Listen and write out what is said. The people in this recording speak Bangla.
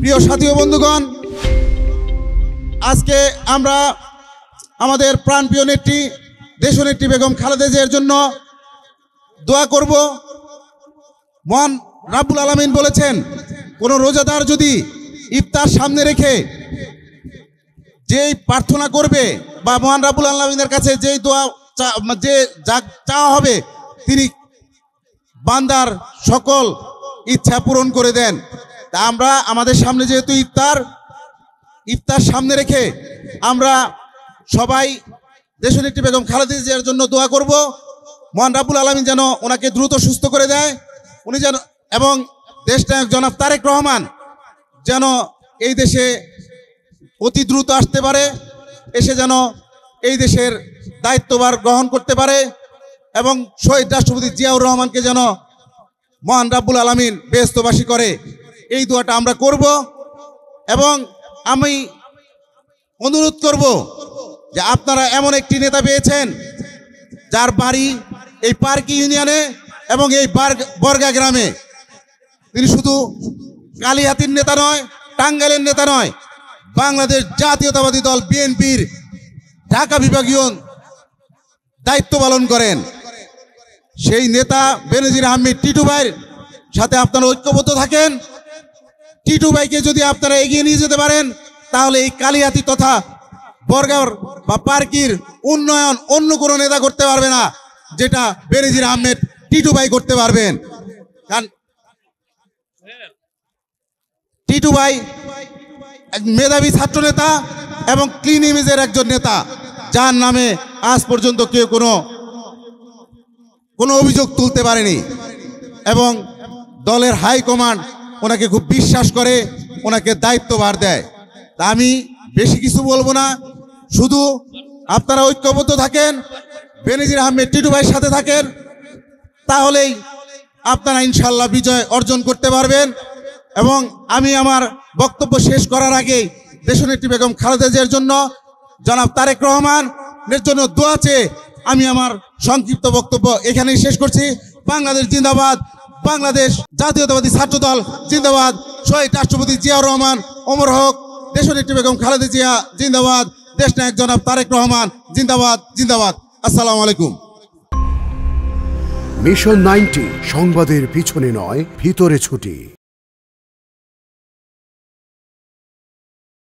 প্রিয় সাথী ও বন্ধুগণ, আজকে আমরা আমাদের প্রাণপ্রিয় নেত্রী দেশনেত্রী বেগম খালেদা জিয়ার জন্য দোয়া করব। মহান রাব্বুল আলামিন বলেছেন, কোন রোজাদার যদি ইফতার সামনে রেখে যেই প্রার্থনা করবে বা মহান রাব্বুল আলামিনের কাছে যেই দোয়া যে যা চাওয়া হবে, তিনি বান্দার সকল ইচ্ছা পূরণ করে দেন। তা আমরা আমাদের সামনে যেহেতু ইফতার সামনে রেখে আমরা সবাই দেশনেত্রী বেগম খালেদা জিয়ার জন্য দোয়া করব। মহান রাব্বুল আলামিন যেন ওনাকে দ্রুত সুস্থ করে দেয়, উনি যেন এবং দেশনায়ক জনাব তারেক রহমান যেন এই দেশে অতি দ্রুত আসতে পারে, এসে যেন এই দেশের দায়িত্বভার গ্রহণ করতে পারে এবং শহীদ রাষ্ট্রপতি জিয়াউর রহমানকে যেন মহান রাব্বুল আলামিন বেহেশতবাসী করে, এই দোয়াটা আমরা করব। এবং আমি অনুরোধ করব যে আপনারা এমন একটি নেতা পেয়েছেন যার বাড়ি এই পার্কি ইউনিয়নে এবং এই বর্গা গ্রামে। তিনি শুধু কালিহাতির নেতা নয়, টাঙ্গাইলের নেতা নয়, বাংলাদেশ জাতীয়তাবাদী দল বিএনপির ঢাকা বিভাগীয় দায়িত্ব পালন করেন। সেই নেতা বেনজির আহমেদ টিটু ভাইয়ের সাথে আপনারা ঐক্যবদ্ধ থাকেন। টিটু ভাইকে যদি আপনারা এগিয়ে নিয়ে যেতে পারেন, তাহলে এই কালিহাতি তথা বর্গার বা পার্কির উন্নয়ন অন্য কোনো নেতা করতে পারবে না, যেটা বেনজির আহমেদ টিটু ভাই করতে পারবেন। কারণ টিটু ভাই মেধাবী ছাত্র নেতা এবং ক্লিন ইমেজের একজন নেতা, যার নামে আজ পর্যন্ত কেউ কোনো অভিযোগ তুলতে পারেনি এবং দলের হাইকমান্ড ওনাকে খুব বিশ্বাস করে, ওনাকে দায়িত্বভার দেয়। তা আমি বেশি কিছু বলবো না, শুধু আপনারা ঐক্যবদ্ধ থাকেন, বেনজির আহমেদ টিটু ভাইয়ের সাথে থাকেন, তাহলেই আপনারা ইনশাল্লাহ বিজয় অর্জন করতে পারবেন। এবং আমি আমার বক্তব্য শেষ করার আগেই দেশনেত্রী বেগম খালেদা জিয়ার জন্য জনাব তারেক রহমানের জন্য দোয়া চেয়ে আমি আমার সংক্ষিপ্ত বক্তব্য এখানেই শেষ করছি। বাংলাদেশ জিন্দাবাদ, বাংলাদেশ জাতীয়তাবাদী ছাত্র দল জিন্দাবাদ, শহীদ রাষ্ট্রপতি জিয়াউর রহমান অমর হোক, দেশনেত্রী বেগম খালেদা জিয়া জিন্দাবাদ, দেশনায়ক জনাব তারেক রহমান জিন্দাবাদ জিন্দাবাদ। আসসালামু আলাইকুম। মিশন 90 সংবাদের পিছনে নয়, ভিতরে ছুটি।